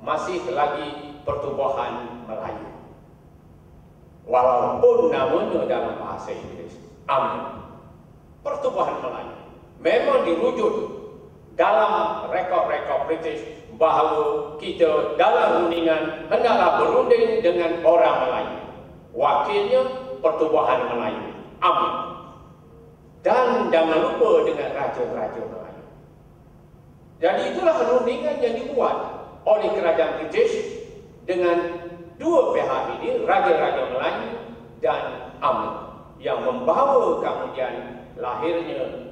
masih lagi pertubuhan Melayu. Walaupun namanya dalam bahasa Inggeris UMNO, pertubuhan Melayu, memang dirujuk dalam rekod-rekod British bahawa kita dalam rundingan hendaklah berunding dengan orang Melayu. Wakilnya pertubuhan Melayu, UMNO. Dan jangan lupa dengan raja-raja Melayu. Jadi itulah rundingan yang dibuat oleh kerajaan British dengan dua pihak ini, raja-raja Melayu dan UMNO, yang membawa kemudian lahirnya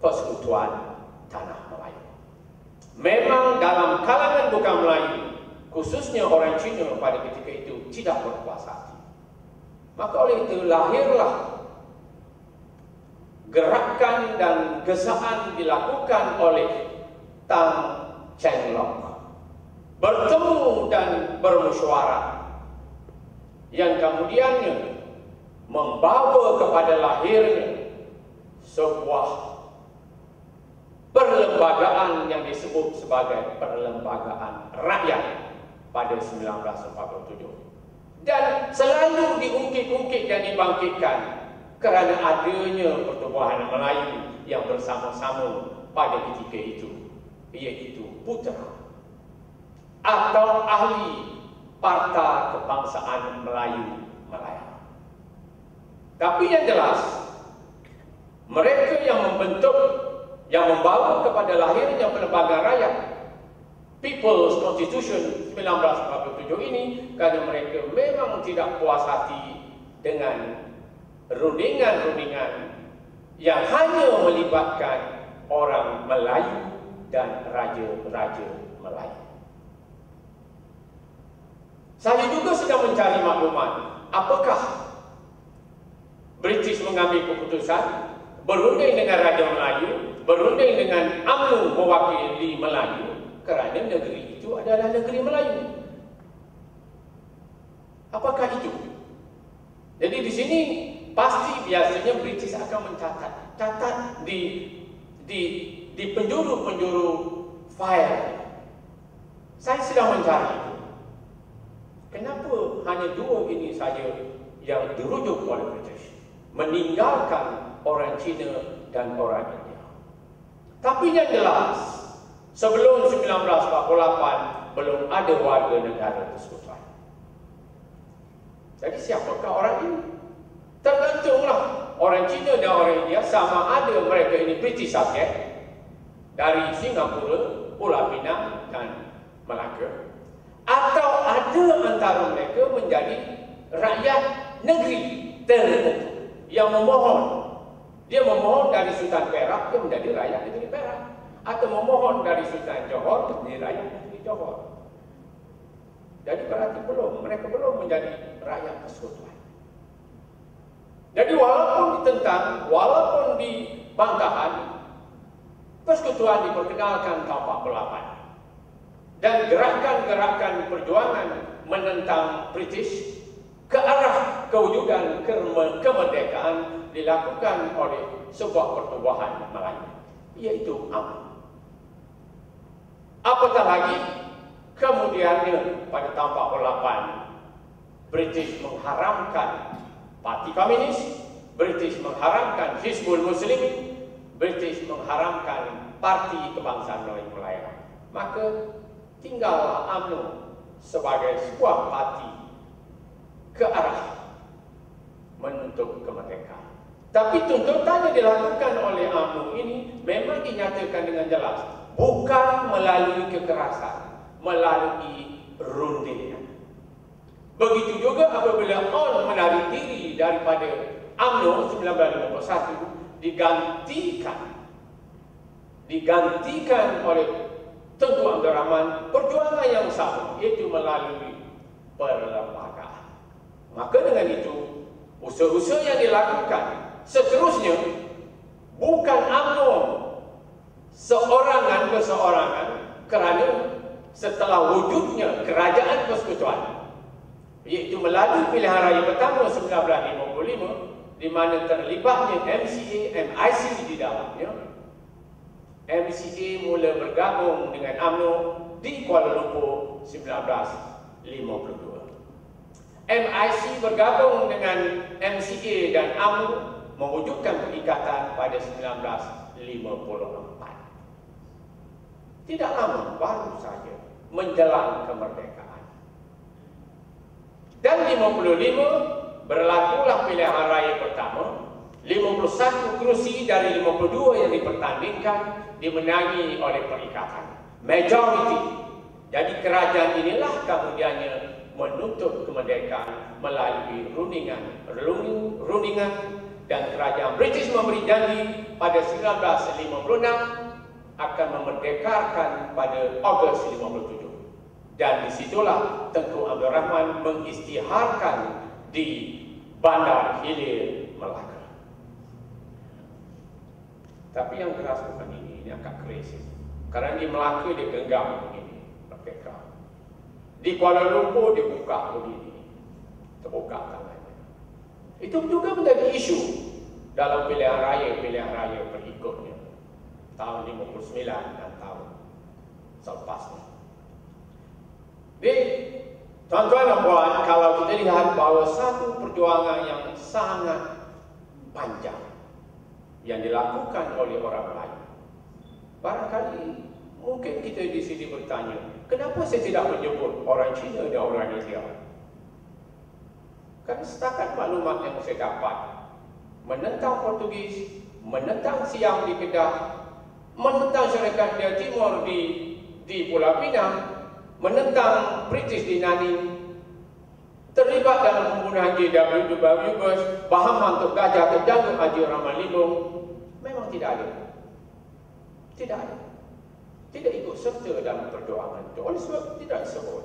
Persekutuan Tanah Melayu. Memang dalam kalangan bukan Melayu, khususnya orang Cina pada ketika itu tidak berpuas hati. Maka oleh itu lahirlah gerakan dan gesaan dilakukan oleh Tan Cheng Lock, bertemu dan bermusyawarah, yang kemudiannya membawa kepada lahirnya sebuah perlembagaan yang disebut sebagai Perlembagaan Rakyat pada 1947. Dan selalu diungkit-ungkit dan dibangkitkan kerana adanya pertubuhan Melayu yang bersama-sama pada ketika itu, iaitu putera atau ahli Parta Kebangsaan Melayu Malaya. Tapi yang jelas, mereka yang membentuk, yang membawa kepada lahirnya Perlembagaan Rakyat, People's Constitution 1947 ini, kerana mereka memang tidak puas hati dengan rundingan-rundingan yang hanya melibatkan orang Melayu dan raja-raja Melayu. Saya juga sedang mencari maklumat, apakah British mengambil keputusan berunding dengan Raja Melayu, berunding dengan UMNO mewakili Melayu, kerana negeri itu adalah negeri Melayu. Apakah itu? Jadi di sini pasti biasanya British akan catat di penjuru-penjuru file. Saya sedang mencari itu. Kenapa hanya dua ini saja yang dirujuk oleh British, meninggalkan orang Cina dan orang India? Tapi yang jelas, sebelum 1948 belum ada warga negara persekutuan. Jadi siapakah orang ini? Tergantunglah orang Cina dan orang India, sama ada mereka ini British subject dari Singapura, Pulau Pinang dan Melaka, atau ada antara mereka menjadi rakyat negeri tertentu yang memohon. Dia memohon dari Sultan Perak, dia menjadi rakyat negeri Perak, atau memohon dari Sultan Johor, menjadi rakyat negeri Johor. Jadi berarti mereka belum menjadi rakyat persekutuan. Jadi walaupun ditentang, walaupun dibanggakan, persekutuan diperkenalkan tahun 48. Dan gerakan-gerakan perjuangan menentang British ke arah kewujudan kemerdekaan dilakukan oleh sebuah pertubuhan Melayu, yaitu UMNO. Apatah lagi, kemudiannya pada tahun 48, British mengharamkan Parti Komunis, British mengharamkan Hizbul Muslimin, British mengharamkan Parti Kebangsaan Melayu Malaya. Maka tinggallah UMNO sebagai sebuah parti ke arah menuntut kemerdekaan. Tapi tuntutan yang dilakukan oleh UMNO ini memang dinyatakan dengan jelas, bukan melalui kekerasan, melalui rundingan. Begitu juga apabila ON menarik diri daripada UMNO 1951, digantikan oleh Tengku Abdul Rahman, perjuangan yang sama, iaitu melalui perlembagaan. Maka dengan itu, usaha-usaha yang dilakukan seterusnya bukan UMNO seorangan berseorangan, kerana setelah wujudnya kerajaan persekutuan, iaitu melalui pilihan raya pertama 1955, di mana terlibatnya MCA, MIC di dalamnya. MCA mula bergabung dengan UMNO di Kuala Lumpur 1952. MIC bergabung dengan MCA dan UMNO mewujudkan perikatan pada 1954. Tidak lama, baru saja menjelang kemerdekaan. Dan 55 berlakulah pilihan raya pertama. 51 kerusi dari 52 yang dipertandingkan dimenangi oleh perikatan. Majority. Jadi kerajaan inilah kemudiannya menuntut kemerdekaan melalui rundingan dan kerajaan British memberi janji pada 1956 akan memerdekakan pada Ogos 57. Dan disitulah Tengku Abdul Rahman mengisytiharkan di Bandar Hilir, Melaka. Tapi yang keras bukan ini agak crazy. Karena di Melaka dia genggam begini, merdeka. Di Kuala Lumpur dia buka begini, terbuka tangannya. Itu juga menjadi isu dalam pilihan raya berikutnya. Tahun 59 dan tahun selepasnya. Jadi, tuan-tuan dan puan, kalau kita lihat bahawa satu perjuangan yang sangat panjang yang dilakukan oleh orang lain, barangkali mungkin kita di sini bertanya, kenapa saya tidak menyebut orang Cina dan orang India? Kan setakat maklumat yang saya dapat, menentang Portugis, menentang Siam di Kedah, menentang syarikat India Timur di Pulau Pinang, menentang British di Nanning, terlibat dalam pembunuhan JW Bush, Bahama untuk Gajah terjangkut Haji Rahman Limbong, memang tidak ada. Tidak ada. Tidak ikut serta dalam perjuangan itu. Oleh sebab tidak disebut.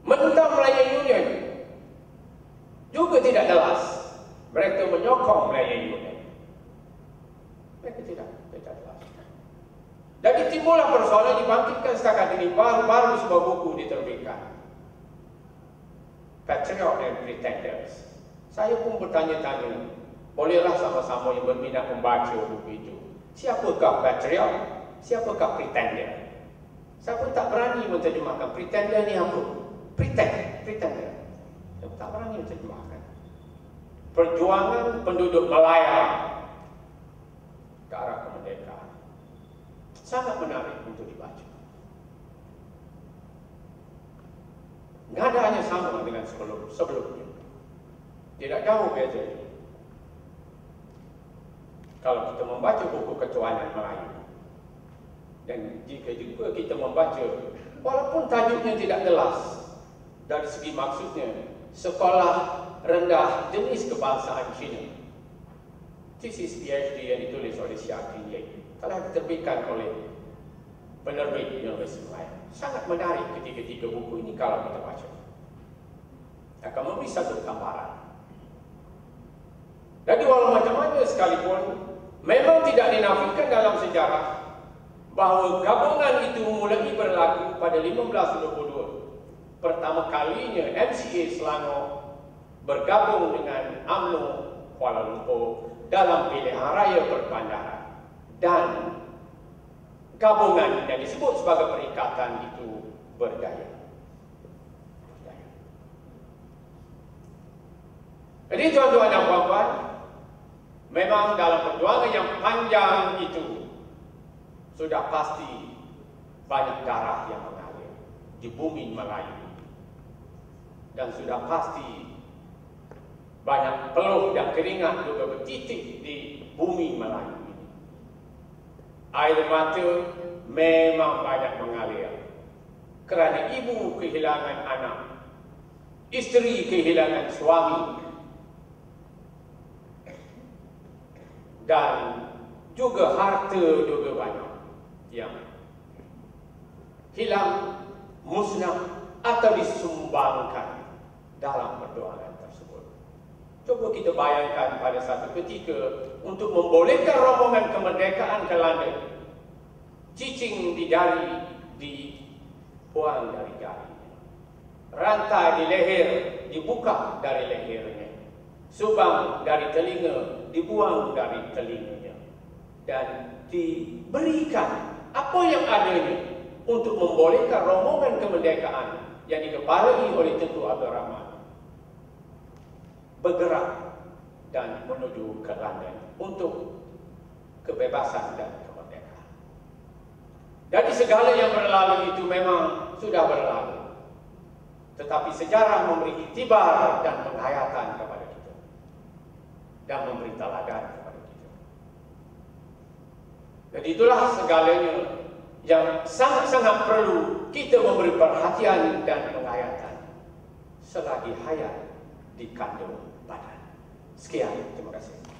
Menentang Melayu Union juga tidak jelas. Mereka menyokong Melayu Union. Mereka tidak jelas. Jadi timbullah persoalan dibangkitkan setakat ini. Baru sebuah buku diterbitkan, Patriot and Pretenders. Saya pun bertanya-tanya, bolehlah sama-sama yang berminat membaca buku itu. Siapakah Patriot? Siapakah Pretender? Saya pun tak berani menterjemahkan Pretender ni apa. Pretender. Saya pun tak berani menterjemahkan. Perjuangan penduduk Malaya ke arah kemerdekaan. Sangat menarik untuk dibaca. Nadanya sama dengan sebelumnya. Tidak jauh bezanya. Kalau kita membaca buku ketuhanan Melayu, dan jika juga kita membaca, walaupun tajuknya tidak jelas dari segi maksudnya, Sekolah Rendah Jenis Kebangsaan Cina, tesis PhD yang ditulis oleh Syakin Ye, telah diterbitkan oleh penerbit Universiti Melayu. Sangat menarik ketiga-tiga buku ini kalau kita baca. Akan memberi satu gambaran. Jadi walau macam mana sekalipun, memang tidak dinafikan dalam sejarah bahawa gabungan itu mulai berlaku pada 1522. Pertama kalinya MCA Selangor bergabung dengan UMNO Kuala Lumpur dalam pilihan raya perbandaran. Dan gabungan yang disebut sebagai perikatan itu berjaya. Jadi tuan-tuan dan puan-puan, memang dalam perjuangan yang panjang itu sudah pasti banyak darah yang mengalir di bumi Melayu. Dan sudah pasti banyak peluh dan keringat juga bertitik di bumi Melayu ini. Air mata memang banyak mengalir kerana ibu kehilangan anak, isteri kehilangan suami, dan juga harta juga banyak yang hilang, musnah atau disumbangkan dalam perjuangan tersebut. Coba kita bayangkan pada satu ketika untuk membolehkan rombongan kemerdekaan ke London, cicing di jari dibuang dari jarinya, rantai di leher dibuka dari lehernya, subang dari telinga dibuang dari telinganya, dan diberikan apa yang adanya untuk membolehkan rombongan kemerdekaan yang dikepalai oleh Tunku Abdul Rahman bergerak dan menuju ke London untuk kebebasan dan kemerdekaan. Jadi segala yang berlalu itu memang sudah berlalu, tetapi sejarah memberi iktibar dan penghayatan kepada kita dan memberi teladan kepada kita. Jadi itulah segalanya yang sangat-sangat perlu kita memberi perhatian dan penghayatan selagi hayat di kandung badan. Sekian, terima kasih.